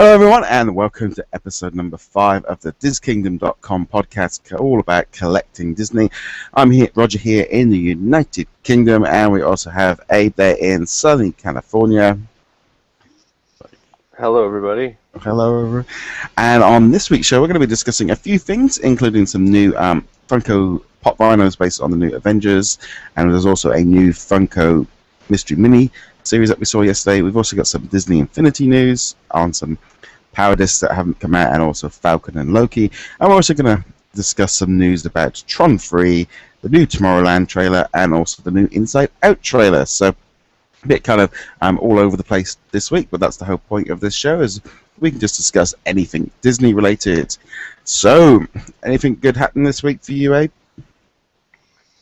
Hello everyone and welcome to episode number 5 of the DisKingdom.com podcast, all about collecting Disney. I'm here, Roger here in the United Kingdom, and we also have Abe there in sunny California. Hello everybody. Hello. And on this week's show we're going to be discussing a few things, including some new Funko Pop Vinyls based on the new Avengers, and there's also a new Funko Mystery Mini series that we saw yesterday. We've also got some Disney Infinity news on some Power Discs that haven't come out, and also Falcon and Loki. And we're also going to discuss some news about Tron 3, the new Tomorrowland trailer, and also the new Inside Out trailer. So a bit kind of all over the place this week, but that's the whole point of this show, is we can just discuss anything Disney related. So, anything good happened this week for you, Abe?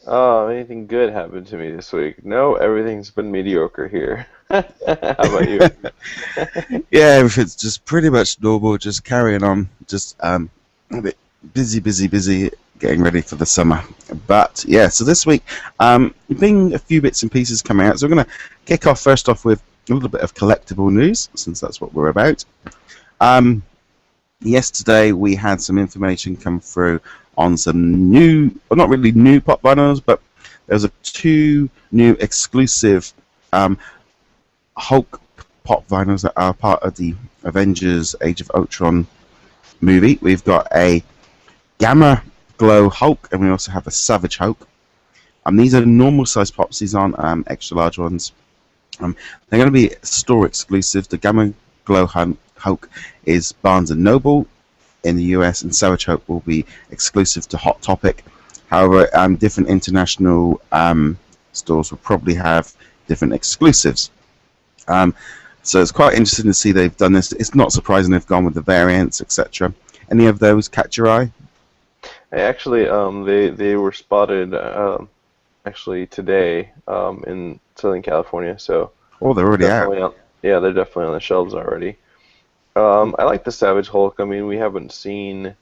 Anything good happened to me this week? No, everything's been mediocre here. How about you? Yeah, everything's just pretty much normal, just carrying on, just a bit busy, getting ready for the summer. But yeah, so this week, been a few bits and pieces coming out. So we're going to kick off first off with a little bit of collectible news, since that's what we're about. Yesterday we had some information come through on some new, well, not really new pop vinyls, but there's two new exclusive Hulk pop vinyls that are part of the Avengers Age of Ultron movie. We've got a Gamma Glow Hulk, and we also have a Savage Hulk. These are normal size pops. These aren't extra large ones. They're going to be store exclusive. The Gamma Glow Hulk is Barnes & Noble in the US, and Savage Hulk will be exclusive to Hot Topic. However, different international stores will probably have different exclusives. So it's quite interesting to see they've done this. It's not surprising they've gone with the variants, etc. Any of those catch your eye? Actually, they were spotted actually today in Southern California. So they're already out. Yeah, they're definitely on the shelves already. I like the Savage Hulk. I mean, we haven't seen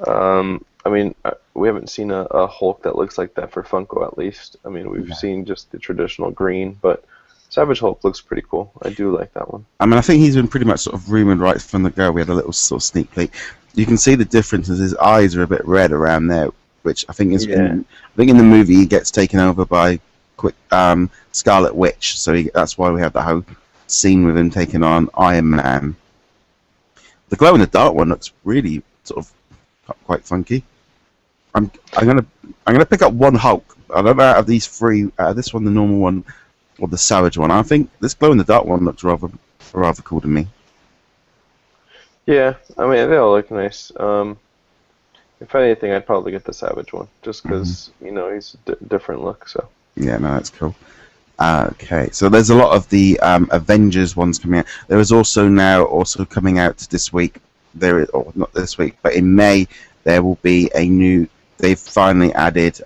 we haven't seen a Hulk that looks like that for Funko, at least. I mean, we've seen just the traditional green, but Savage Hulk looks pretty cool. I do like that one. I mean, I think he's been pretty much sort of rumored right from the go. We had a little sort of sneak peek. You can see the differences. His eyes are a bit red around there, which I think is in the movie he gets taken over by Scarlet Witch. So that's why we have the whole scene with him taking on Iron Man. The glow in the dark one looks really sort of quite funky. I'm gonna pick up one Hulk. I don't know out of these three, this one, the normal one, or the Savage one. I think this glow in the dark one looks rather cool to me. Yeah, I mean, they all look nice. If anything, I'd probably get the Savage one, just because he's a different look. So yeah, no, that's cool. Okay, so there's a lot of the Avengers ones coming out. There is also coming out this week. Or not this week, but in May there will be a new. They've finally added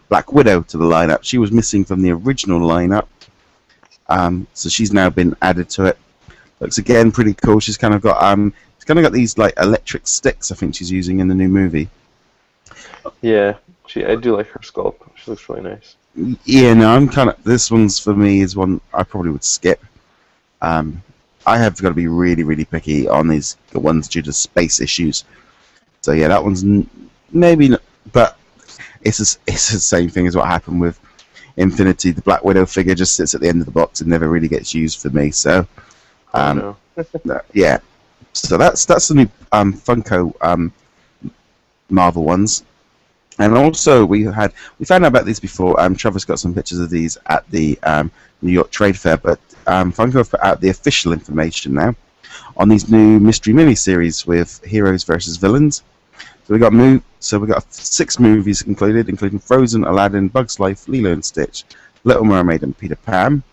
Black Widow to the lineup. She was missing from the original lineup, so she's now been added to it. Looks again pretty cool. She's kind of got these like electric sticks. I think she's using in the new movie. Yeah, I do like her sculpt. She looks really nice. Yeah, no, this one's for me is one I probably would skip. I have got to be really, really picky on the ones due to space issues. So yeah, that one's maybe not, but it's the same thing as what happened with Infinity. The Black Widow figure just sits at the end of the box and never really gets used for me. So, yeah. So that's the new Funko Marvel ones. And also we found out about these before. Trevor's got some pictures of these at the New York Trade Fair, but Funko have put out the official information now on these new Mystery Mini series with heroes versus villains. So we got 6 movies included, including Frozen, Aladdin, Bugs Life, Lilo and Stitch, Little Mermaid, and Peter Pan.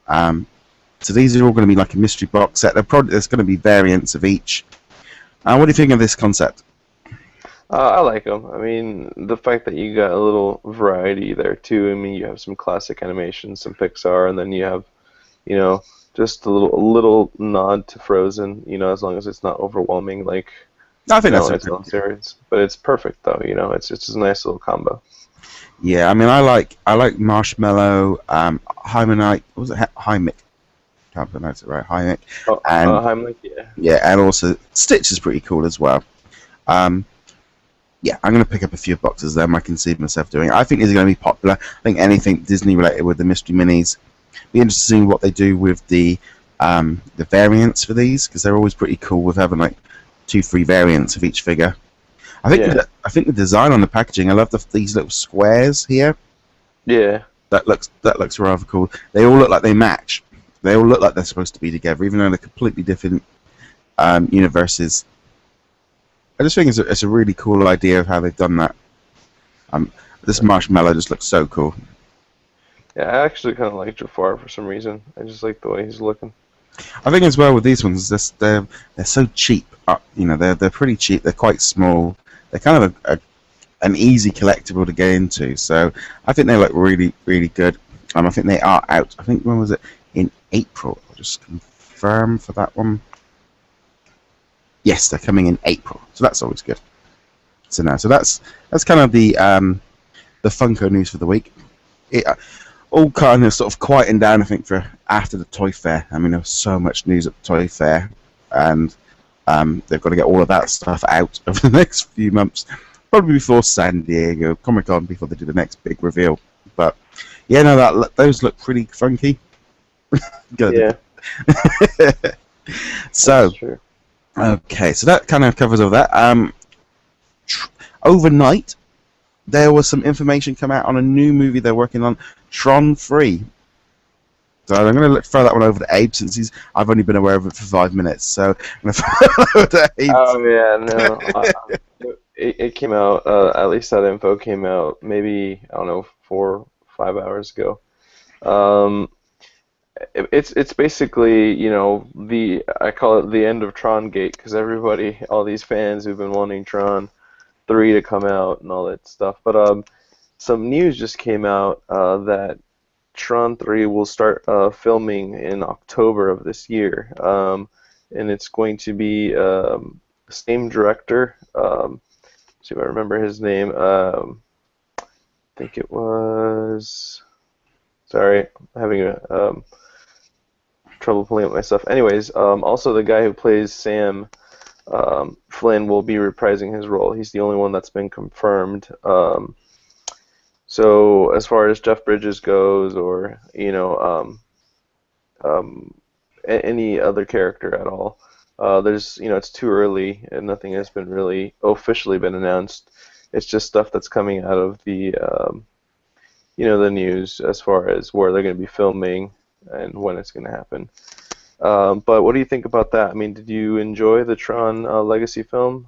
So these are all going to be like a mystery box set. There's going to be variants of each. What do you think of this concept? I like them. I mean, the fact that you got a little variety there too. I mean, you have some classic animations, some Pixar, and then you have, just a little nod to Frozen. As long as it's not overwhelming, like. I think that's a series, but it's perfect though. It's just a nice little combo. Yeah, I mean, I like Marshmallow, Hymenite. What was it? Hymic. Can't pronounce it right. Heimlich. Oh, And Heimlich, yeah. yeah, and also Stitch is pretty cool as well. Yeah, I'm going to pick up a few boxes of them. I can see myself doing it. I think these are going to be popular. I think anything Disney related with the Mystery Minis. Be interested to see what they do with the variants for these, because they're always pretty cool with having like 2-3 variants of each figure. I think the design on the packaging. I love these little squares here. Yeah. That looks rather cool. They all look like they match. They all look like they're supposed to be together, even though they're completely different universes. I just think it's a really cool idea of how they've done that. This marshmallow just looks so cool. Yeah, I actually kind of like Jafar for some reason. I just like the way he's looking. I think as well with these ones, they're so cheap. They're pretty cheap. They're quite small. They're kind of an easy collectible to get into. So I think they look really, really good. I think they are out. I think when was it? In April. I'll just confirm for that one. Yes, they're coming in April. So that's always good. So that's kind of the Funko news for the week. All kind of sort of quieting down, I think, for after the Toy Fair. I mean, there was so much news at the Toy Fair, and they've got to get all of that stuff out over the next few months, probably before San Diego Comic-Con, before they do the next big reveal. But yeah, no, those look pretty funky. Yeah. So, okay, so that kind of covers all that. Overnight, there was some information come out on a new movie they're working on, Tron 3. So I'm going to throw that one over to Abe, since I've only been aware of it for 5 minutes. So I'm going to throw it over to Abe. Oh yeah, no. It came out. At least that info came out maybe, I don't know, 4 or 5 hours ago. It's basically, I call it the end of Tron Gate, because all these fans who've been wanting Tron 3 to come out and all that stuff. But some news just came out that Tron 3 will start filming in October of this year, and it's going to be the same director. See if I remember his name. I think it was. Sorry, I'm having trouble pulling up my stuff. Anyways, also the guy who plays Sam. Flynn will be reprising his role. He's the only one that's been confirmed. So as far as Jeff Bridges goes, or any other character at all, there's it's too early and nothing has been really officially been announced. It's just stuff that's coming out of the the news as far as where they're going to be filming and when it's going to happen. But what do you think about that? I mean, did you enjoy the Tron Legacy film?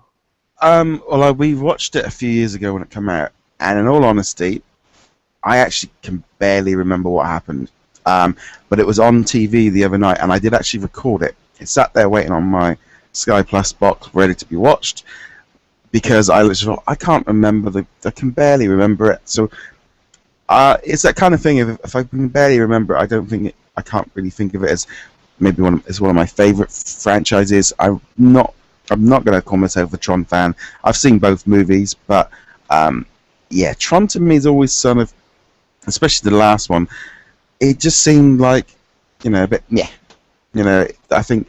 Well, we watched it a few years ago when it came out, and in all honesty, I actually can barely remember what happened. But it was on TV the other night, and I did actually record it. It sat there waiting on my Sky Plus box, ready to be watched, because I literally thought, I can't remember I can barely remember it. So it's that kind of thing. If I can barely remember it, I can't really think of it as maybe one of my favorite franchises. I'm not going to call myself a Tron fan. I've seen both movies, but yeah, Tron to me is always sort of, especially the last one, it just seemed like, a bit meh. I think,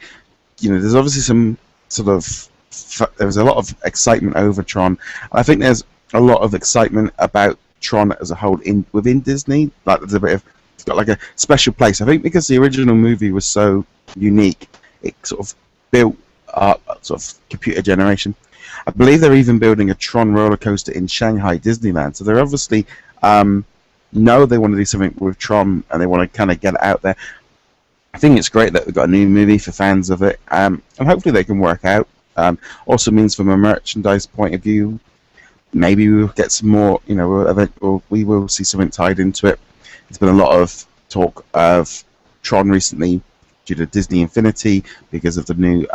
there's obviously some sort of, there was a lot of excitement over Tron. I think there's a lot of excitement about Tron as a whole within Disney. Like there's a bit of, it's got like a special place. I think because the original movie was so unique, it sort of built up sort of computer generation. I believe they're even building a Tron roller coaster in Shanghai Disneyland. So they're obviously know they want to do something with Tron, and they want to kind of get it out there. I think it's great that we've got a new movie for fans of it, and hopefully they can work out. Also means from a merchandise point of view, maybe we'll get some more, we will see something tied into it. There's been a lot of talk of Tron recently due to Disney Infinity because of the new,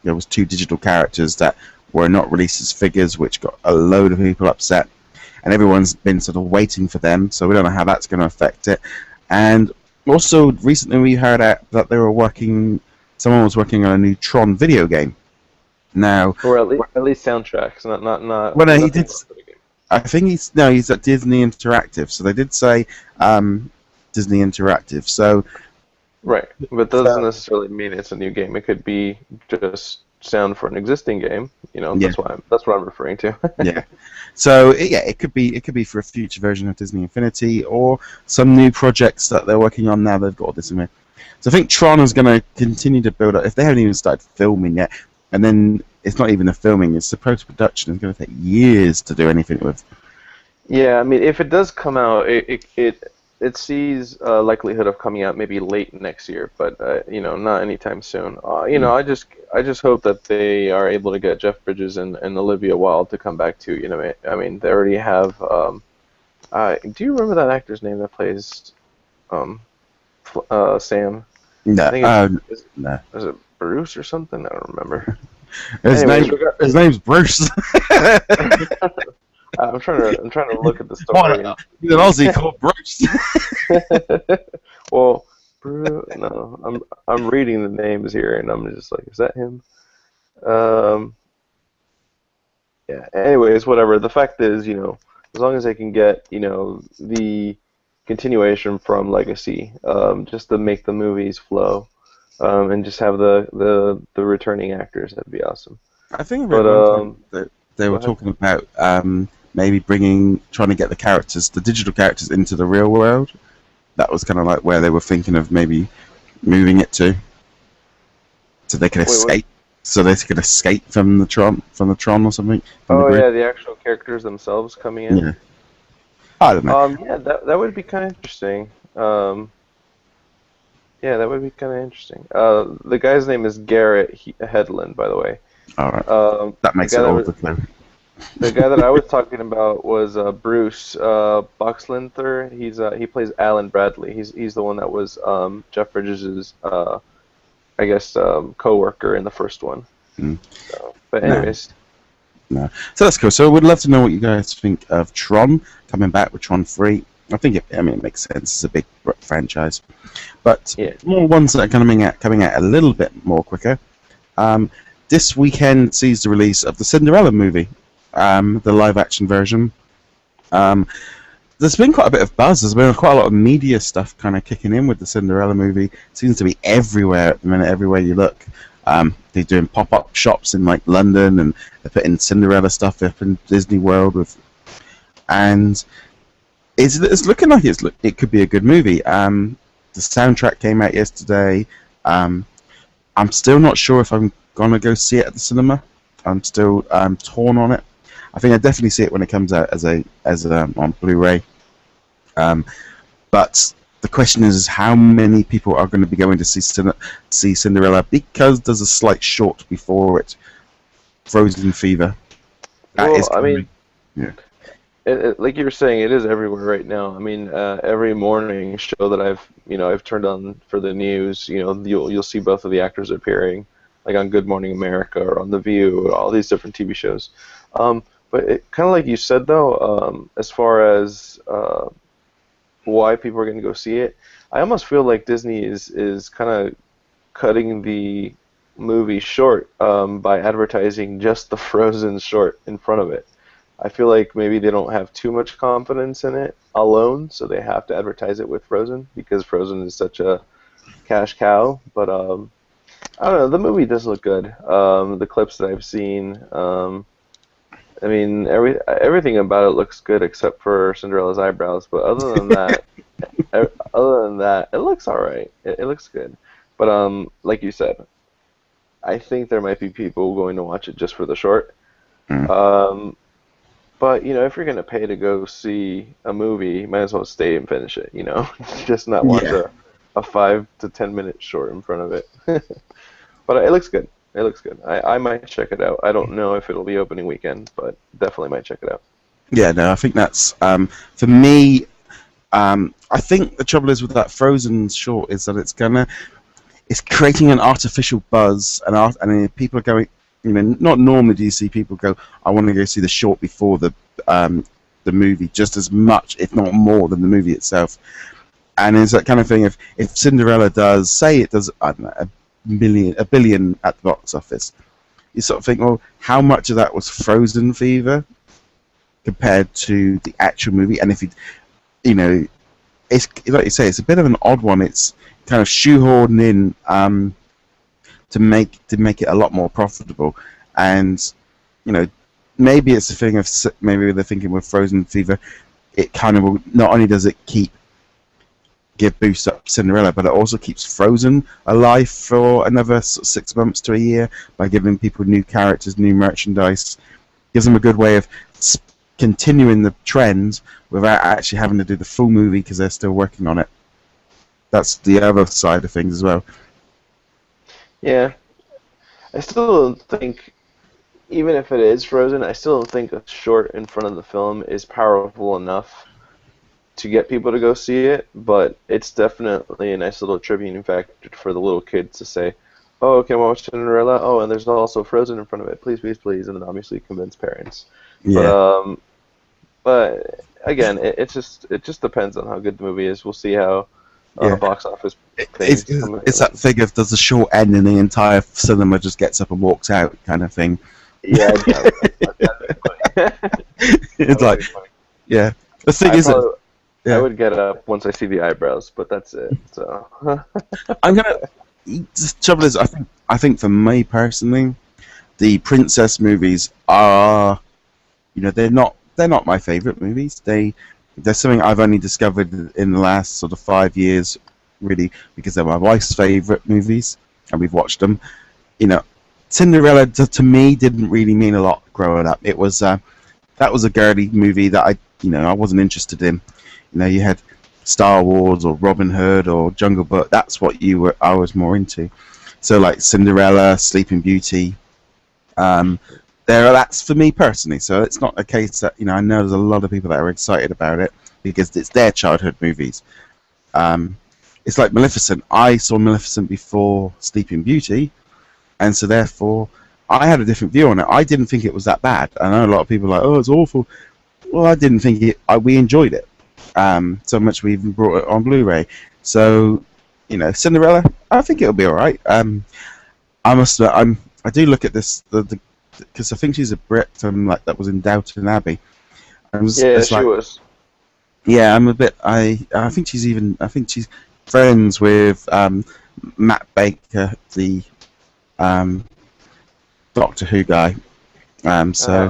there was 2 digital characters that were not released as figures, which got a load of people upset, and everyone's been sort of waiting for them, so we don't know how that's going to affect it. And also, recently we heard that someone was working on a new Tron video game. Now, or at least soundtracks, not. Well, no, he did. I think he's at Disney Interactive. So they did say Disney Interactive. So Right, but doesn't So necessarily mean it's a new game. It could be just sound for an existing game. You know, yeah, that's what I'm referring to. yeah. So yeah, it could be for a future version of Disney Infinity or some new projects that they're working on now. They've got all this in there. So I think Tron is going to continue to build up. If they haven't even started filming yet, and then it's not even the filming; it's the post-production. It's going to take years to do anything with. Yeah, I mean, if it does come out, it sees likelihood of coming out maybe late next year, but you know, not anytime soon. You know, Mm. I just hope that they are able to get Jeff Bridges and Olivia Wilde to come back too. You know, I mean, they already have. Do you remember that actor's name that plays um, Sam? I No, think it's no. is it Bruce or something? I don't remember. His Anyways, name, his name's Bruce. I'm trying to look at the What? story and He's an Aussie called Bruce. well, no, I'm reading the names here, and I'm just like, is that him? Um, yeah. Anyways, whatever. The fact is, you know, as long as I can get, you know, the continuation from Legacy, just to make the movies flow, and just have the returning actors, that'd be awesome. I think I read But one time that they go were ahead. talking about maybe trying to get the characters, the digital characters, into the real world. That was kind of like where they were thinking of maybe moving it to, so they could Wait, what? escape. So they could escape from the Tron or something from the Oh grid. yeah, the actual characters themselves coming in. Yeah, I don't know. Yeah, that would be kind of interesting. Yeah, that would be kind of interesting. The guy's name is Garrett Hedlund, by the way. All right, that The makes guy it that all was the clue. the guy that I was talking about was Bruce Boxlinther. He plays Alan Bradley. He's the one that was Jeff Bridges' I guess co-worker in the first one. Mm. So, but No, anyways, no. So that's cool. So we'd love to know what you guys think of Tron coming back with Tron 3. I mean, it makes sense. It's a big franchise, but yeah. more ones that are coming out a little bit more quicker. Um, this weekend sees the release of the Cinderella movie, the live-action version. Um, there's been quite a bit of buzz. There's been quite a lot of media stuff kind of kicking in with the Cinderella movie. It seems to be everywhere at the minute, everywhere you look. They're doing pop-up shops in like London, and they're putting Cinderella stuff up in Disney World and it's looking like it could be a good movie. The soundtrack came out yesterday. Um, I'm still not sure if I'm gonna go see it at the cinema. I'm still torn on it. I think I definitely see it when it comes out as on Blu-ray. Um, but the question is how many people are going to be going to see Cinderella, because there's a slight short before it, Frozen Fever. That is Well, I mean, coming. Yeah. like you were saying, it is everywhere right now. I mean, every morning show that I've turned on for the news, you know, you'll see both of the actors appearing, like on Good Morning America or on The View, or all these different TV shows. But it kind of like you said though, as far as why people are going to go see it, I almost feel like Disney is kind of cutting the movie short by advertising just the Frozen short in front of it. I feel like maybe they don't have too much confidence in it alone, so they have to advertise it with Frozen because Frozen is such a cash cow. But I don't know, the movie does look good. The clips that I've seen, I mean, everything about it looks good except for Cinderella's eyebrows. But other than that, it looks all right. It looks good. But like you said, I think there might be people going to watch it just for the short. Mm. Um, but you know, if you're gonna pay to go see a movie, you might as well stay and finish it. You know, just not watch Yeah. a 5 to 10 minute short in front of it. But it looks good. It looks good. I might check it out. I don't know if it'll be opening weekend, but definitely might check it out. Yeah, no, I think that's for me. I think the trouble is with that Frozen short is that it's creating an artificial buzz, and people are going. You know, not normally do you see people go, "I want to go see the short before the movie," just as much, if not more, than the movie itself. And it's that kind of thing. If Cinderella does, say it does, I don't know, a billion at the box office, you sort of think, well, how much of that was Frozen fever compared to the actual movie? And if you know, it's like you say, it's a bit of an odd one. It's kind of shoehorned in to make it a lot more profitable. And you know, maybe it's a thing of maybe they're thinking with Frozen Fever, it kind of will, not only does it give boost up Cinderella, but it also keeps Frozen alive for another 6 months to a year by giving people new characters, new merchandise. Gives them a good way of continuing the trend without actually having to do the full movie because they're still working on it. That's the other side of things as well. Yeah, I still don't think, even if it is Frozen, I still don't think a short in front of the film is powerful enough to get people to go see it, but it's definitely a nice little tribute factor for the little kids to say, oh, okay, I'm watching Cinderella, oh, and there's also Frozen in front of it, please, please, please, and then obviously convince parents. Yeah. But again, it just depends on how good the movie is. We'll see how box office things it's that thing of does the short end and the entire cinema just gets up and walks out kind of thing. Yeah, it's like, yeah. The thing is, I would get up once I see the eyebrows, but that's it. So I'm gonna. The trouble is, I think for me personally, the princess movies are, you know, they're not my favorite movies. They're something I've only discovered in the last sort of 5 years, really, because they're my wife's favorite movies, and we've watched them. You know, Cinderella to me didn't really mean a lot growing up. It was that was a girly movie that I wasn't interested in. You know, you had Star Wars or Robin Hood or Jungle Book. That's what I was more into. So like Cinderella, Sleeping Beauty, that's for me personally. So it's not a case that, you know, I know there's a lot of people that are excited about it because it's their childhood movies. It's like Maleficent. I saw Maleficent before Sleeping Beauty, and so therefore I had a different view on it. I didn't think it was that bad. I know a lot of people are like, oh, it's awful. Well, I didn't think it. We enjoyed it so much we even brought it on Blu-ray. So, you know, Cinderella, I think it'll be all right. I do look at this because I think she's a Brit like that was in Downton Abbey. She was. Yeah, I'm a bit. I think she's friends with Matt Baker, the Doctor Who guy. Okay.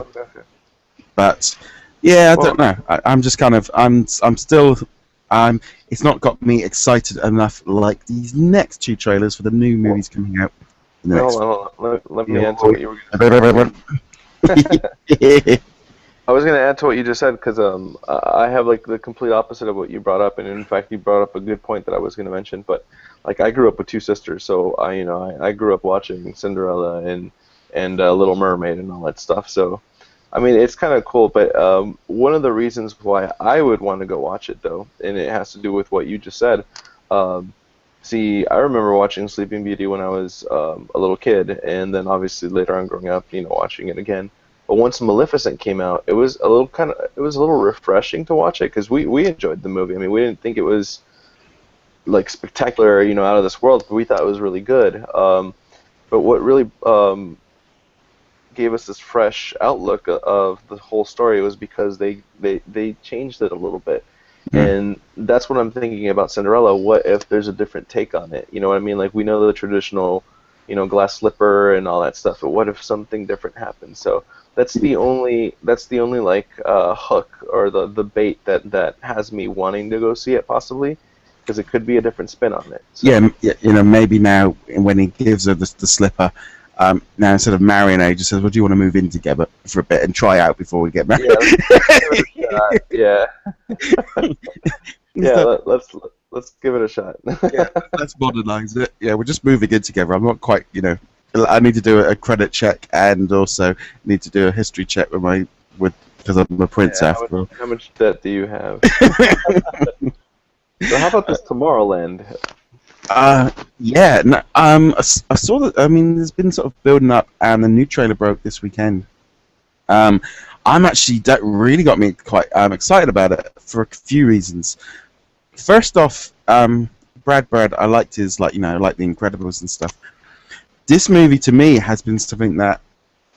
But yeah, I don't know. I'm just kind of. I'm still. It's not got me excited enough like these next two trailers for the new movies coming out. Hold on. Let me answer what you were going to say. I was going to add to what you just said because I have like the complete opposite of what you brought up, and in fact, you brought up a good point that I was going to mention. But like, I grew up with two sisters, so I grew up watching Cinderella and Little Mermaid and all that stuff. So, I mean, it's kind of cool. But one of the reasons why I would want to go watch it, though, and it has to do with what you just said. See, I remember watching Sleeping Beauty when I was a little kid, and then obviously later on growing up, watching it again. But once Maleficent came out, it was a little refreshing to watch it because we enjoyed the movie. I mean, we didn't think it was like spectacular, out of this world, but we thought it was really good. But what really gave us this fresh outlook of the whole story was because they changed it a little bit. And that's what I'm thinking about Cinderella. What if there's a different take on it? You know what I mean? Like, we know the traditional, glass slipper and all that stuff, but what if something different happens? So that's the only like hook or the bait that has me wanting to go see it possibly, because it could be a different spin on it. So. Yeah, maybe now when he gives her the slipper, now instead of marrying her, he just says, well, do you want to move in together for a bit and try out before we get married? Yeah. Let's give it a shot. Yeah, let's modernize it. Yeah, we're just moving in together. I'm not quite, I need to do a credit check and also need to do a history check because I'm a prince after all. How much debt do you have? So how about this Tomorrowland? I saw that. I mean, there's been sort of building up, and the new trailer broke this weekend. That really got me quite excited about it for a few reasons. First off, Brad Bird, I liked his like The Incredibles and stuff. This movie to me has been something that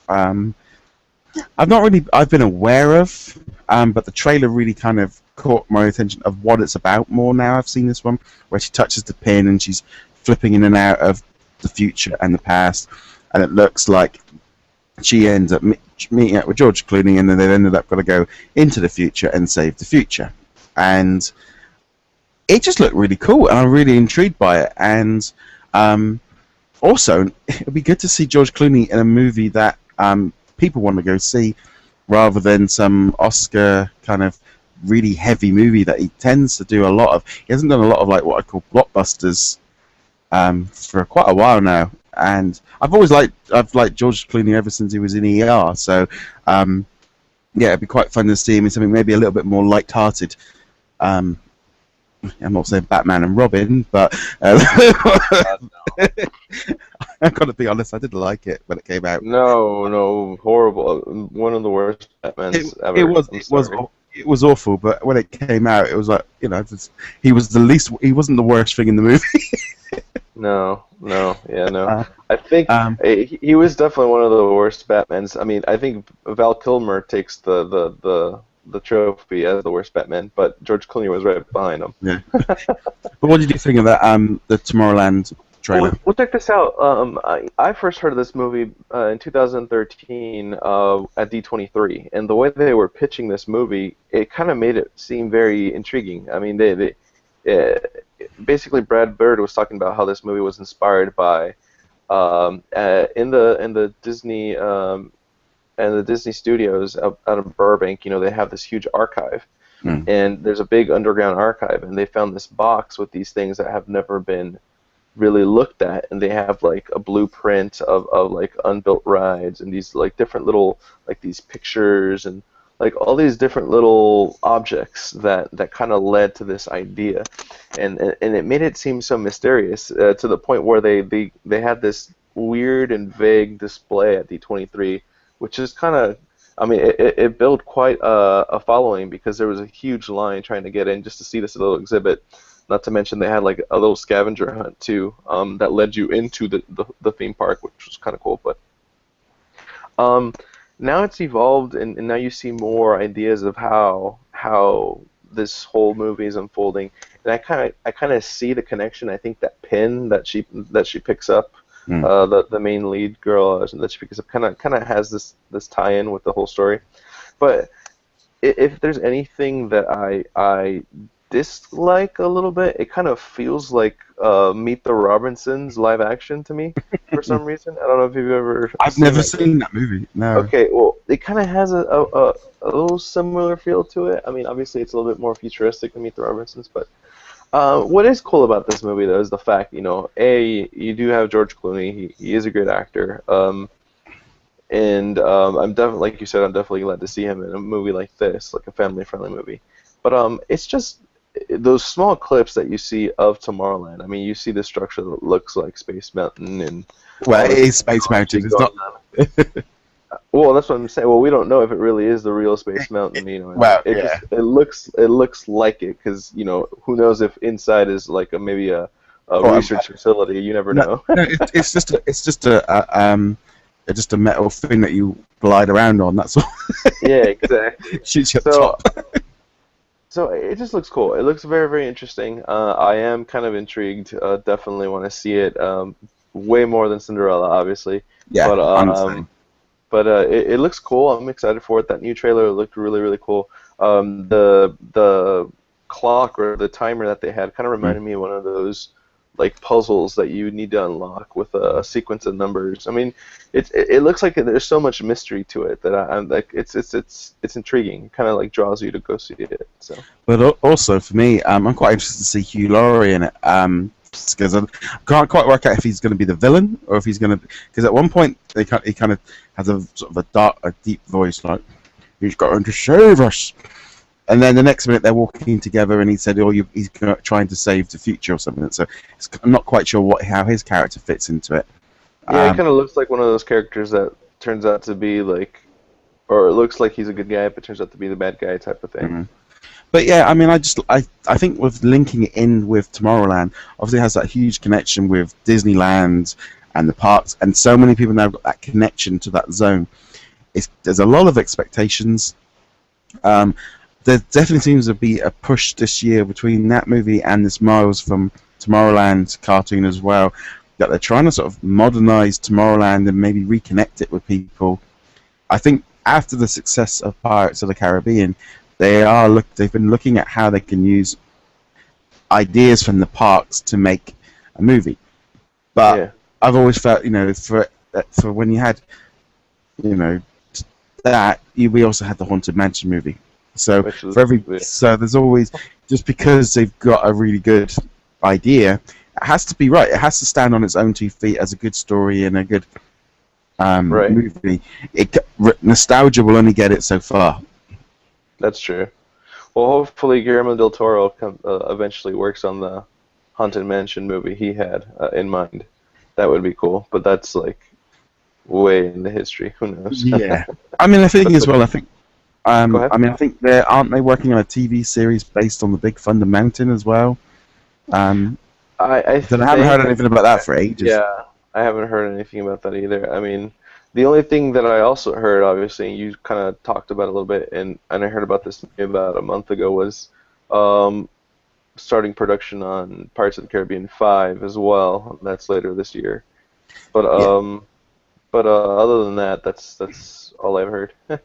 I've been aware of, But the trailer really kind of caught my attention of what it's about more now. I've seen this one where she touches the pin and she's flipping in and out of the future and the past, and it looks like she ends up meeting up with George Clooney, and then they've ended up got to go into the future and save the future. And it just looked really cool, and I'm really intrigued by it. And also, it would be good to see George Clooney in a movie that people want to go see, rather than some Oscar kind of really heavy movie that he tends to do a lot of. He hasn't done a lot of like what I call blockbusters for quite a while now, and I've liked George Clooney ever since he was in ER. So yeah, it'd be quite fun to see him in something maybe a little bit more light-hearted. I'm not saying Batman and Robin, but I've got to be honest, I didn't like it when it came out. No, horrible. One of the worst Batmans ever. It was awful, but when it came out, it was like, you know, he wasn't the worst thing in the movie. No. I think he was definitely one of the worst Batmans. I mean, I think Val Kilmer takes the trophy as the worst Batman, but George Clooney was right behind him. Yeah. But what did you think of that? The Tomorrowland trailer? Well, check this out. I first heard of this movie in 2013 at D23, and the way they were pitching this movie, it kind of made it seem very intriguing. I mean, basically Brad Bird was talking about how this movie was inspired by in the Disney and the Disney studios out of Burbank. You know, they have this huge archive, and there's a big underground archive, and they found this box with these things that have never been really looked at, and they have like a blueprint of like unbuilt rides and these like different little like these pictures and like all these different little objects that kind of led to this idea, and it made it seem so mysterious to the point where they had this weird and vague display at D23, which is kind of, I mean, it built quite a following, because there was a huge line trying to get in just to see this little exhibit. Not to mention they had like a little scavenger hunt too, that led you into the theme park, which was kind of cool. But now it's evolved, and now you see more ideas of how this whole movie is unfolding, and I kind of see the connection. I think that pin that she picks up, the main lead girl that she picks up, kind of has this tie-in with the whole story. But if there's anything that I dislike a little bit, it kind of feels like Meet the Robinsons live action to me for some reason. I don't know if you've ever. I've never seen that movie. No. Okay, well, it kind of has a little similar feel to it. I mean, obviously it's a little bit more futuristic than Meet the Robinsons, but what is cool about this movie though is the fact, you know, you do have George Clooney. He is a great actor. And I'm definitely, like you said, I'm definitely glad to see him in a movie like this, like a family-friendly movie. But it's just those small clips that you see of Tomorrowland. I mean, you see the structure that looks like Space Mountain, and well, it is Space Mountain. It's not. Well, that's what I'm saying. Well, we don't know if it really is the real Space Mountain. You know, well, it looks like it, because you know, who knows if inside is like maybe a research facility. You never know. No, it's just a metal thing that you glide around on. That's all. Yeah, exactly. Shoots you at the top. So it just looks cool. It looks very, very interesting. I am kind of intrigued. Definitely want to see it. Way more than Cinderella, obviously. Yeah, but it looks cool. I'm excited for it. That new trailer looked really, really cool. The clock or the timer that they had kind of reminded me of one of those like puzzles that you need to unlock with a sequence of numbers. I mean, it looks like there's so much mystery to it that I'm like, it's intriguing. It kind of like draws you to go see it. So. But also for me, I'm quite interested to see Hugh Laurie in it, because I can't quite work out if he's going to be the villain or if he's going to. Because at one point he kind of has a sort of a deep voice like, "He's going to save us." And then the next minute they're walking together, and he said, "Oh, he's trying to save the future or something." So I'm not quite sure how his character fits into it. Yeah, it kind of looks like one of those characters that turns out to be like, or it looks like he's a good guy, but turns out to be the bad guy type of thing. Mm-hmm. But yeah, I mean, I think with linking it in with Tomorrowland, obviously it has that huge connection with Disneyland and the parks, and so many people now got that connection to that zone. There's a lot of expectations. Um, there definitely seems to be a push this year between that movie and this Miles from Tomorrowland cartoon as well. That they're trying to sort of modernize Tomorrowland and maybe reconnect it with people. I think after the success of Pirates of the Caribbean, they've been looking at how they can use ideas from the parks to make a movie. But Yeah, I've always felt, for when you had, you know, we also had the Haunted Mansion movie. So which was yeah. so there's always, just because they've got a really good idea, it has to be right. It has to stand on its own 2 feet as a good story and a good Right. movie. Nostalgia will only get it so far. That's true. Well, hopefully Guillermo del Toro eventually works on the Haunted Mansion movie he had in mind. That would be cool, but that's like way in the history. Who knows? Yeah, I mean, the thing That's as well, okay. I think. Go ahead. I mean, I think aren't they working on a TV series based on the Big Thunder Mountain as well? Um, I then I haven't heard think, anything about that for ages. yeah, I haven't heard anything about that either. I mean, the only thing that I also heard, obviously, and you kind of talked about it a little bit, and I heard about this about a month ago, was um, starting production on Pirates of the Caribbean 5 as well. That's later this year. But Yeah, other than that, that's all I've heard. and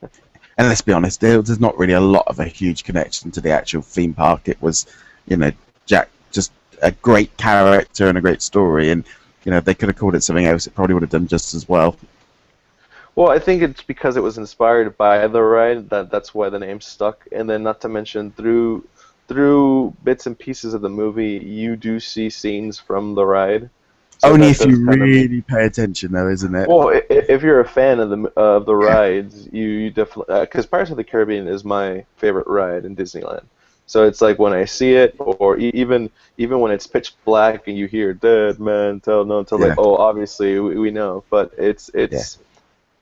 let's be honest, there's not really a lot of a huge connection to the actual theme park. It was, Jack just a great character and a great story, and if they could have called it something else, it probably would have done just as well. Well, I think it's because it was inspired by the ride that's why the name stuck. And then, not to mention, through bits and pieces of the movie, you do see scenes from the ride. So Only that if does you kind of make. really pay attention, though, isn't it? Well, if you're a fan of the rides, you definitely, because Pirates of the Caribbean is my favorite ride in Disneyland. So it's like when I see it, or even when it's pitch black and you hear "Dead Man Tell No Tell," like, Yeah, oh, obviously we know, but yeah.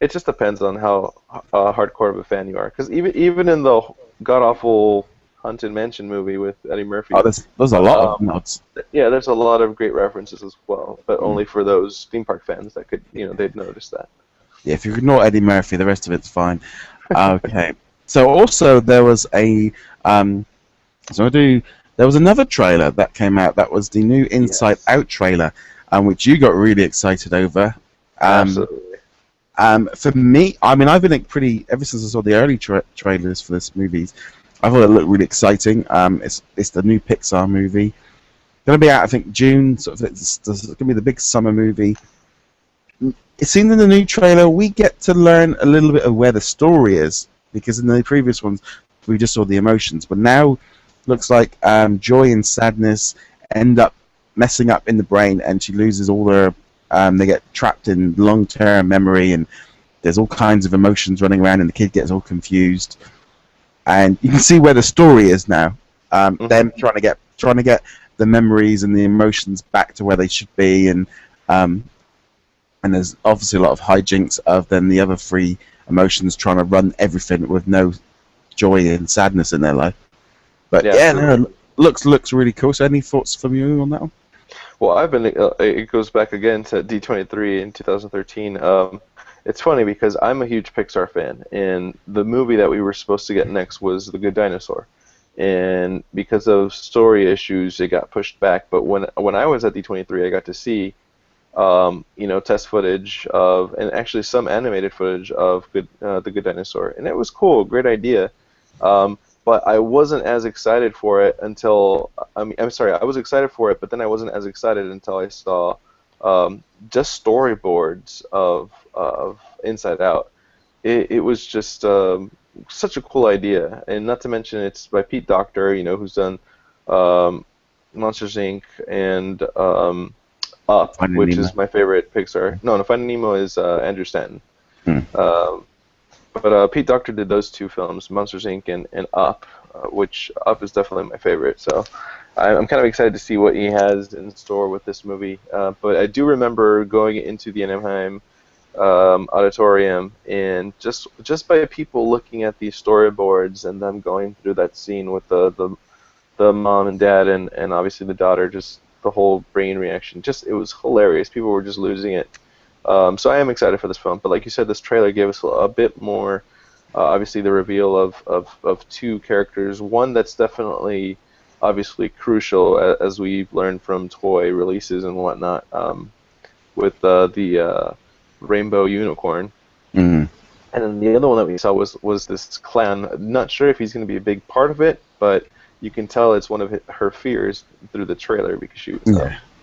it just depends on how hardcore of a fan you are. Because even in the god awful Haunted Mansion movie with Eddie Oh, Murphy, there's a lot of um, nods. yeah, there's a lot of great references as well, but Mm. only for those theme park fans that could, they'd notice that. Yeah, if you ignore Eddie Murphy, the rest of it's fine. Okay. So also there was a so I do there was another trailer that came out that was the new Inside Yes, Out trailer, which you got really excited over. Um, absolutely. for me, I mean, I've been pretty ever since I saw the early trailers for this movie. I thought it looked really exciting. It's the new Pixar movie. Going to be out, I think, June. Sort of, it's going to be the big summer movie. It seems in the new trailer we get to learn a little bit of where the story is, because in the previous ones we just saw the emotions, but now looks like joy and sadness end up messing up in the brain, and she loses all her. They get trapped in long-term memory, and there's all kinds of emotions running around, and the kid gets all confused. And you can see where the story is now. Hmm. Them trying to get the memories and the emotions back to where they should be, and there's obviously a lot of hijinks of then the other three emotions trying to run everything with no joy and sadness in their life. But Yeah, yeah, absolutely. no, looks really cool. So any thoughts from you on that one? Well, it goes back again to D23 in 2013. It's funny because I'm a huge Pixar fan, and the movie that we were supposed to get next was The Good Dinosaur. And because of story issues, it got pushed back. But when I was at D23, I got to see test footage of, and actually some animated footage of The Good Dinosaur, and it was cool, great idea. But I wasn't as excited for it until, I mean, I'm sorry, I was excited for it, but then I wasn't as excited until I saw just storyboards of Inside Out. It was just such a cool idea, and not to mention it's by Pete Docter, who's done um, Monsters Inc. and Up, Finding which Nemo. is my favorite Pixar. No, Finding Nemo is Andrew Stanton. Hmm. Um, but Pete Docter did those two films, Monsters Inc. and Up, which Up is definitely my favorite. So I'm kind of excited to see what he has in store with this movie. But I do remember going into the Anaheim auditorium, and just by people looking at these storyboards and them going through that scene with the mom and dad and obviously the daughter, just the whole brain reaction, just it was hilarious. People were just losing it. So I am excited for this film, but like you said, this trailer gave us a bit more obviously the reveal of two characters. One that's definitely obviously crucial, as we've learned from toy releases and whatnot, with the Rainbow Unicorn. Mm. And then the other one that we saw was this clown. Not sure if he's going to be a big part of it, but you can tell it's one of her fears through the trailer because she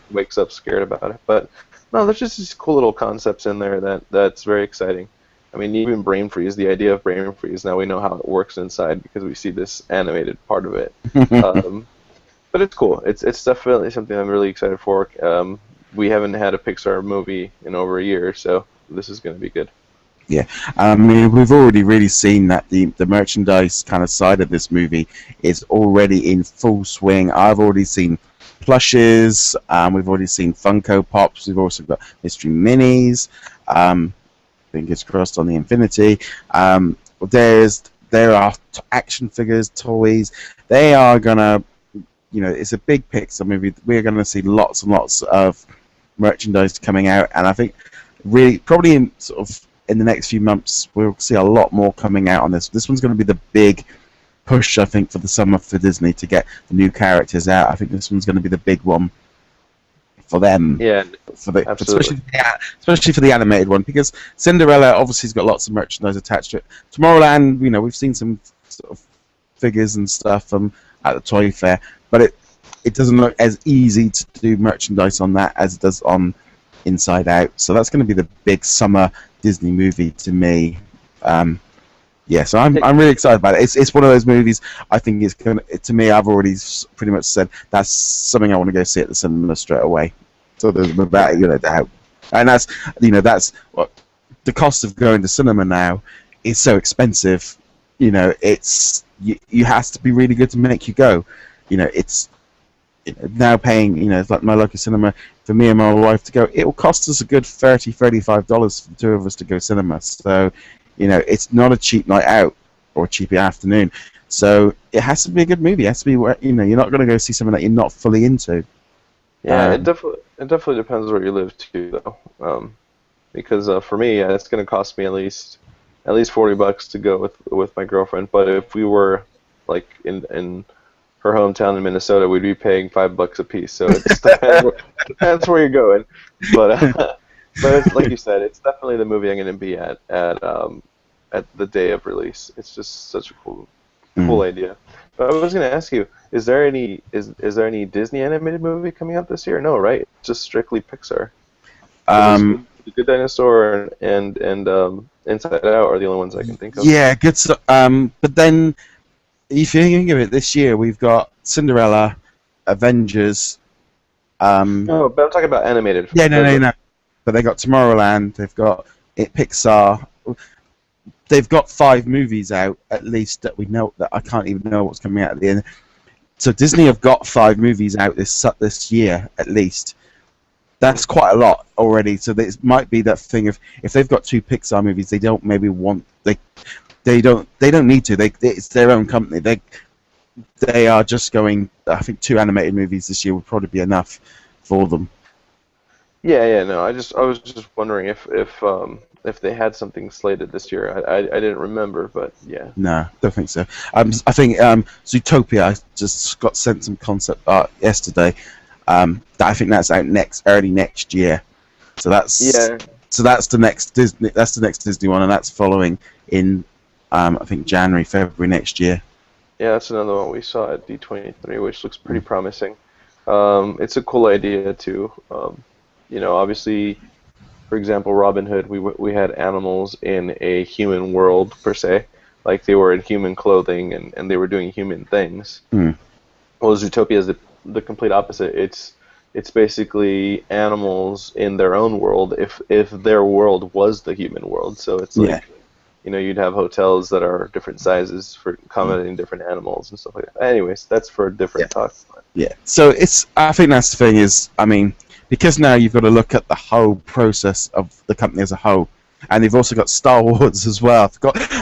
wakes up scared about it. But no, there's just these cool little concepts in there that's very exciting. I mean, even brain freeze, the idea of brain freeze, now we know how it works inside because we see this animated part of it. But it's cool. It's definitely something I'm really excited for. We haven't had a Pixar movie in over a year, so this is going to be good. Yeah, I mean, we've already really seen that the merchandise kind of side of this movie is already in full swing. I've already seen plushes, we've already seen Funko Pops, we've also got Mystery Minis, fingers crossed on the Infinity. There are action figures, toys. They are gonna, it's a big Pixar movie. We're gonna see lots and lots of merchandise coming out, and I think really probably in the next few months, we'll see a lot more coming out on this. This one's going to be the big push, I think, for the summer for Disney to get the new characters out. I think this one's going to be the big one for them. Yeah, especially for the animated one, because Cinderella obviously has got lots of merchandise attached to it. Tomorrowland, we've seen some sort of figures and stuff at the toy fair, but it doesn't look as easy to do merchandise on that as it does on Inside Out. So that's going to be the big summer Disney movie to me. So I'm really excited about it. It's one of those movies I think it's going to me. I've already pretty much said that's something I want to go see at the cinema straight away. So there's about doubt, and that's what the cost of going to cinema now is so expensive. It's you has to be really good to make you go. It's now paying, it's like my local cinema, for me and my wife to go, it will cost us a good $35 for the two of us to go cinema. So, it's not a cheap night out or a cheap afternoon. So it has to be a good movie. It has to be where, you're not going to go see something that you're not fully into. Yeah, it definitely depends where you live too, though. Because for me, it's going to cost me at least $40 to go with my girlfriend. But if we were like in her hometown in Minnesota, we'd be paying $5 a piece. So it depends where you're going. But it's, like you said, it's definitely the movie I'm going to be at the day of release. It's just such a cool idea. But I was going to ask you, is there any Disney animated movie coming out this year? No, right? It's just strictly Pixar. The Good Dinosaur and Inside Out are the only ones I can think of. Yeah, good stuff. But then, if you think of it, this year we've got Cinderella, Avengers. No, but I'm talking about animated. Yeah, no. But they got Tomorrowland. They've got Pixar. They've got 5 movies out at least that we know, that I can't even know what's coming out at the end. So Disney have got 5 movies out this year at least. That's quite a lot already. So it might be that thing of, if they've got 2 Pixar movies, they don't maybe want they don't need to. It's their own company. They are just going. I think 2 animated movies this year would probably be enough for them. Yeah. No, I was just wondering if they had something slated this year. I didn't remember, but yeah. No, don't think so. I think Zootopia. I just got sent some concept art yesterday. I think that's out early next year. So that's the next Disney. That's the next Disney one, and that's following in I think January, February next year. Yeah, that's another one we saw at D23, which looks pretty promising. It's a cool idea too. Obviously, for example, Robin Hood, we had animals in a human world per se, like they were in human clothing and they were doing human things. Well, Zootopia is the complete opposite. It's basically animals in their own world if their world was the human world. So it's like, you'd have hotels that are different sizes for accommodating different animals and stuff like that. Anyways, that's for a different talk. Yeah. So I think that's the thing is, I mean, because now you've got to look at the whole process of the company as a whole. And they've also got Star Wars as well.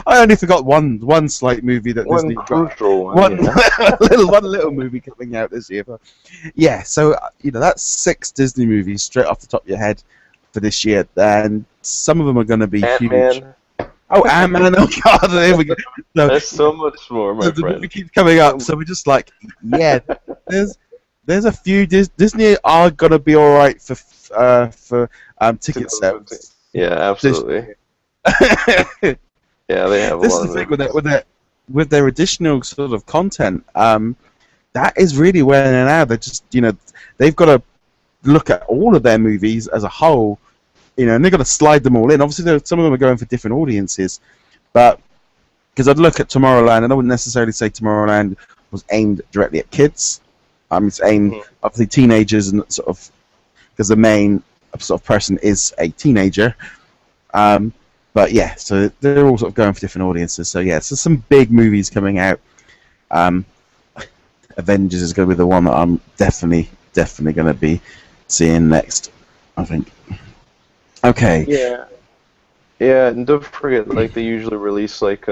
I only forgot one slight movie that Disney got. One little movie coming out this year. But yeah, so that's 6 Disney movies straight off the top of your head for this year, and some of them are going to be huge. Oh, Ant-Man! Oh God, there we go. So There's so much more, my the movie friend. keeps coming up, so we're just like, yeah, there's a few Disney are gonna be all right for ticket 2015. sales. Yeah, absolutely. Yeah, they have a This is lot the of thing movies. with their additional sort of content. That is really where they're now. They're just they've got to look at all of their movies as a whole, and they've got to slide them all in. Obviously, some of them are going for different audiences, but because I'd look at Tomorrowland, and I wouldn't necessarily say Tomorrowland was aimed directly at kids. It's aimed obviously teenagers and sort of because the main sort of person is a teenager. But yeah, so they're all sort of going for different audiences. So yeah, so some big movies coming out. Avengers is going to be the one that I'm definitely going to be seeing next, I think. Okay. Yeah. Yeah, and don't forget, like they usually release like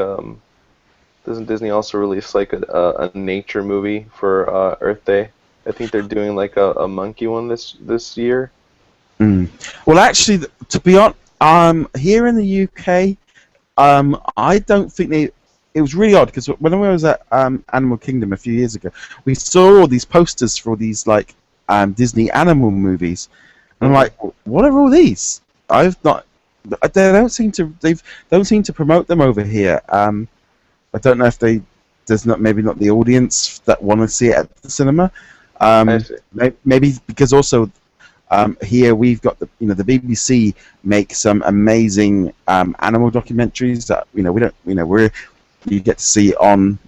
doesn't Disney also release like a nature movie for Earth Day? I think they're doing like a monkey one this year. Well, actually, to be honest, here in the UK, I don't think they. It was really odd because when I was at Animal Kingdom a few years ago, we saw all these posters for all these like Disney animal movies, and I'm like, what are all these? I've not. They don't seem to. They don't seem to promote them over here. I don't know if there's maybe not the audience that want to see it at the cinema. I see. Maybe because also here we've got the BBC make some amazing animal documentaries that we don't you get to see on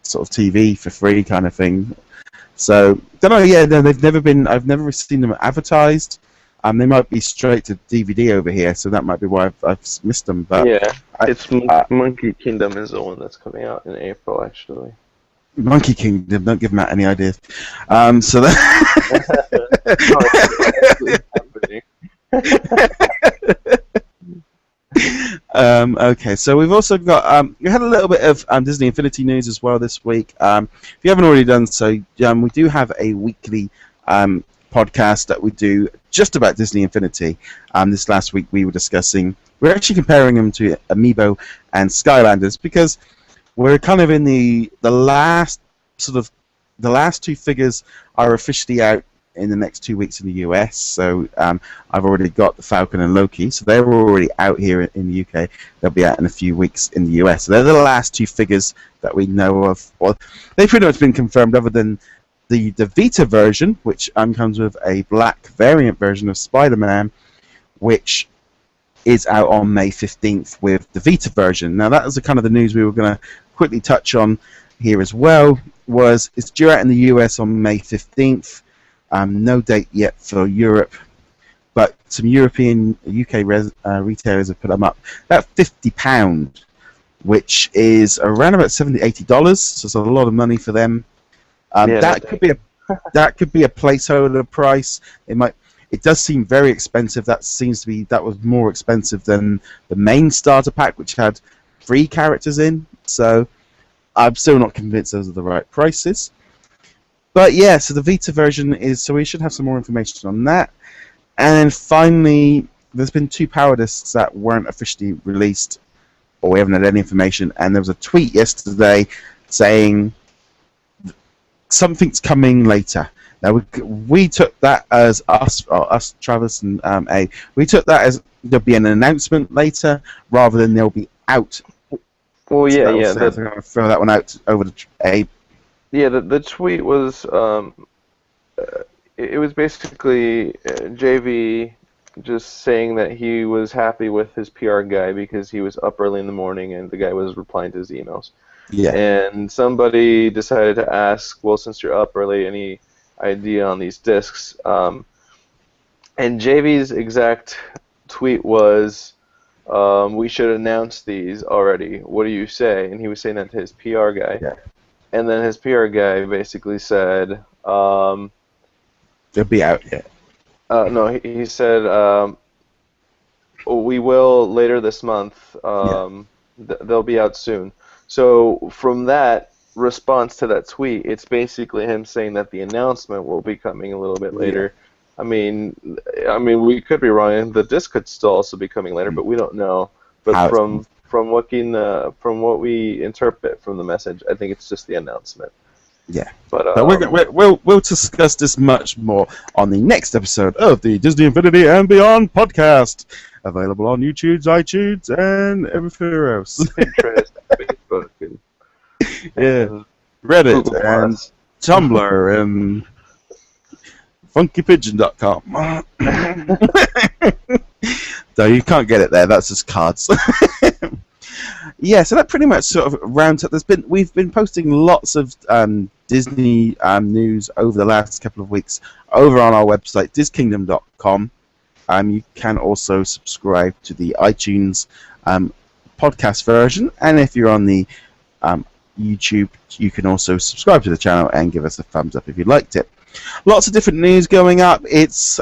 sort of TV for free kind of thing. So don't know. Yeah, no, I've never seen them advertised. They might be straight to DVD over here, so that might be why I've missed them. But Yeah, it's Monkey Kingdom is the one that's coming out in April, actually. Monkey Kingdom, don't give them out any ideas. So that okay, so we've also got we had a little bit of Disney Infinity news as well this week. If you haven't already done so, we do have a weekly podcast that we do just about Disney Infinity. This last week we're actually comparing them to Amiibo and Skylanders because we're kind of in the last two figures are officially out in the next 2 weeks in the US. So I've already got the Falcon and Loki, so they're already out here in the UK. They'll be out in a few weeks in the US. So they're the last two figures that we know of. Well, they've pretty much been confirmed, other than the Vita version, which comes with a black variant version of Spider-Man, which is out on May 15th with the Vita version. Now that was the kind of the news we were going to quickly touch on here as well. It's due out in the US on May 15th. No date yet for Europe, but some European UK retailers have put them up about £50, which is around about $70-80. So it's a lot of money for them. That could be a placeholder price. It does seem very expensive. That was more expensive than the main starter pack, which had 3 characters in. So I'm still not convinced those are the right prices. But yeah, so the Vita version so we should have some more information on that. And then finally, there's been 2 power discs that weren't officially released, or we haven't had any information. And there was a tweet yesterday saying something's coming later. Now we took that as us, Travis and we took that as there'll be an announcement later rather than they'll be out. Well, yeah, so yeah. I'm going to throw that one out over to Abe. Yeah, the tweet was it was basically JV just saying that he was happy with his PR guy because he was up early in the morning and the guy was replying to his emails. Yeah. And somebody decided to ask, well, since you're up early, any idea on these discs? And JV's exact tweet was, we should announce these already. What do you say? And he was saying that to his PR guy. Yeah. And then his PR guy basically said, they'll be out yet. No, he said, we will later this month. They'll be out soon. So from that response to that tweet, it's basically him saying that the announcement will be coming a little bit later. Yeah. I mean, we could be wrong. The disc could still also be coming later, but we don't know. But how from what we interpret from the message, I think it's just the announcement. yeah. But So we'll discuss this much more on the next episode of the Disney Infinity and Beyond podcast, available on YouTube, iTunes, and everywhere else. Pinterest, Facebook, and Reddit, Google and Plus. Tumblr, and funkypigeon.com. So you can't get it there. That's just cards. Yeah, so that pretty much sort of rounds up. We've been posting lots of Disney news over the last couple of weeks over on our website, DisKingdom.com. You can also subscribe to the iTunes podcast version, and if you're on the YouTube, you can also subscribe to the channel and give us a thumbs up if you liked it. Lots of different news going up. It's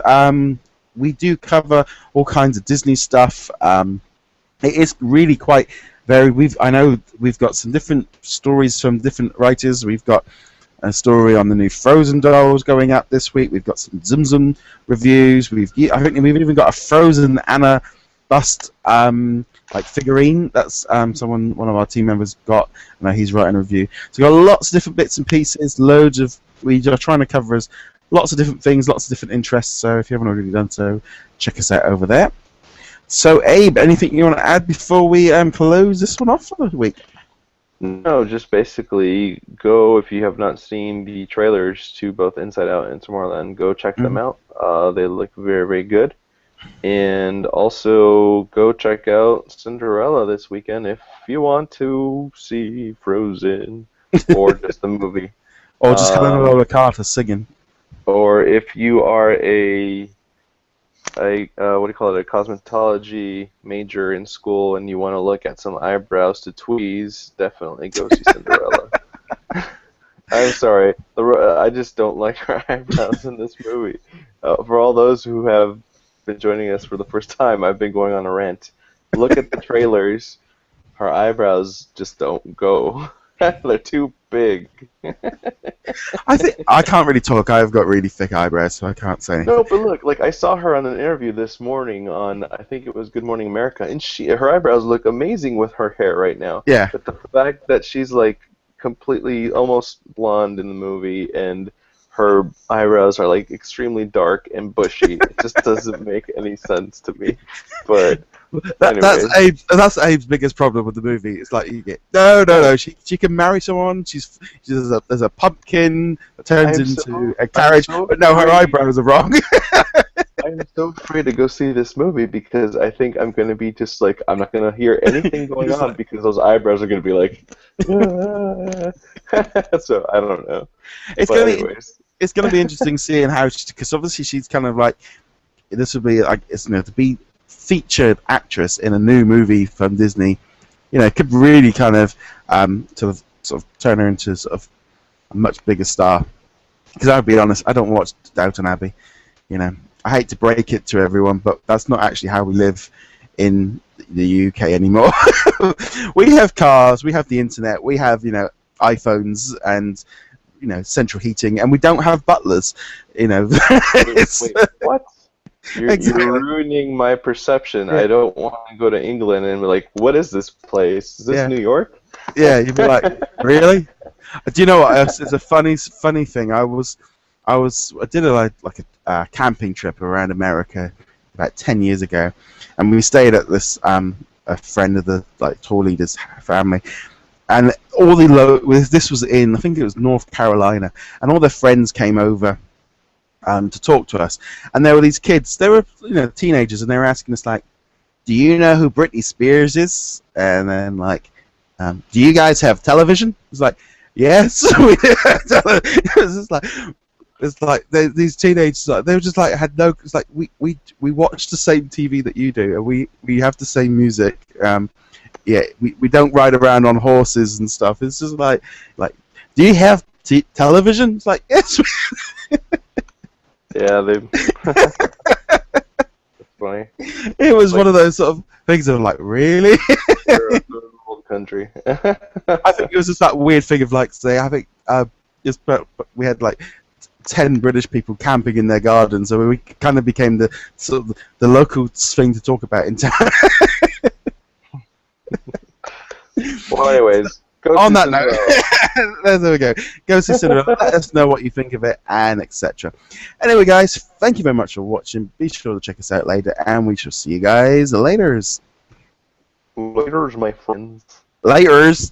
we do cover all kinds of Disney stuff. It is really quite varied. I know we've got some different stories from different writers. We've got a story on the new Frozen dolls going up this week. We've got some Zum Zum reviews. I think we've even got a Frozen Anna bust like figurine. That's one of our team members got, and he's writing a review. So we've got lots of different bits and pieces. We are trying to cover lots of different things, lots of different interests. So if you haven't already done so, check us out over there. So Abe, anything you want to add before we close this one off for the week? No, just basically go, if you have not seen the trailers to both Inside Out and Tomorrowland, go check them out. They look very, very good. And also go check out Cinderella this weekend if you want to see Frozen or just the movie. Or just Helena Carter singing. Or if you are a cosmetology major in school and you want to look at some eyebrows to tweeze, definitely go see Cinderella. I'm sorry, I just don't like her eyebrows in this movie. For all those who have been joining us for the first time, I've been going on a rant. Look at the trailers. Her eyebrows just don't go. They're too big. I can't really talk. I've got really thick eyebrows, so I can't say anything. No, but look, like I saw her on an interview this morning on, I think it was Good Morning America, and her eyebrows look amazing with her hair right now. Yeah. But the fact that she's like completely almost blonde in the movie, and her eyebrows are like extremely dark and bushy, it just doesn't make any sense to me. But that's Abe's biggest problem with the movie. It's like you get no. She can marry someone. There's a pumpkin that turns into a carriage, but no, her eyebrows are wrong. I'm so afraid to go see this movie because I think I'm going to be just like, I'm not going to hear anything going on because those eyebrows are going to be like, so I don't know. It's going to be interesting seeing how, because obviously she's kind of like, this would be like, to be featured actress in a new movie from Disney, it could really kind of sort of turn her into sort of a much bigger star. Because I'll be honest, I don't watch Downton Abbey. I hate to break it to everyone, but that's not actually how we live in the UK anymore. We have cars, we have the internet, we have iPhones and central heating, and we don't have butlers. Wait, what? You're ruining my perception. Yeah. I don't want to go to England and be like, what is this place? Is this New York? Yeah, you'd be like, really? Do you know what? It's a funny thing. I did a camping trip around America about 10 years ago, and we stayed at this a friend of the tour leader's family, and this was in, I think it was North Carolina, and all their friends came over to talk to us, and there were these kids. They were teenagers, and they were asking us like, "Do you know who Britney Spears is?" And then "Do you guys have television?" It's like, "Yes." It's like these teenagers, they were just like had no. It's like we watch the same TV that you do, and we have the same music. We don't ride around on horses and stuff. It's just like do you have television? It's like, yes. Yeah, that's funny. It was one of those sort of things of like, really? We're a old country. I think it was just that weird thing of I think we had 10 British people camping in their garden, so we kind of became the local thing to talk about in town. Well, anyways, go On see that Cinderella. note, there we go. Go see Cinderella. Let us know what you think of it, and etc. Anyway, guys, thank you very much for watching. Be sure to check us out later, and we shall see you guys later. Laters, my friends. Laters.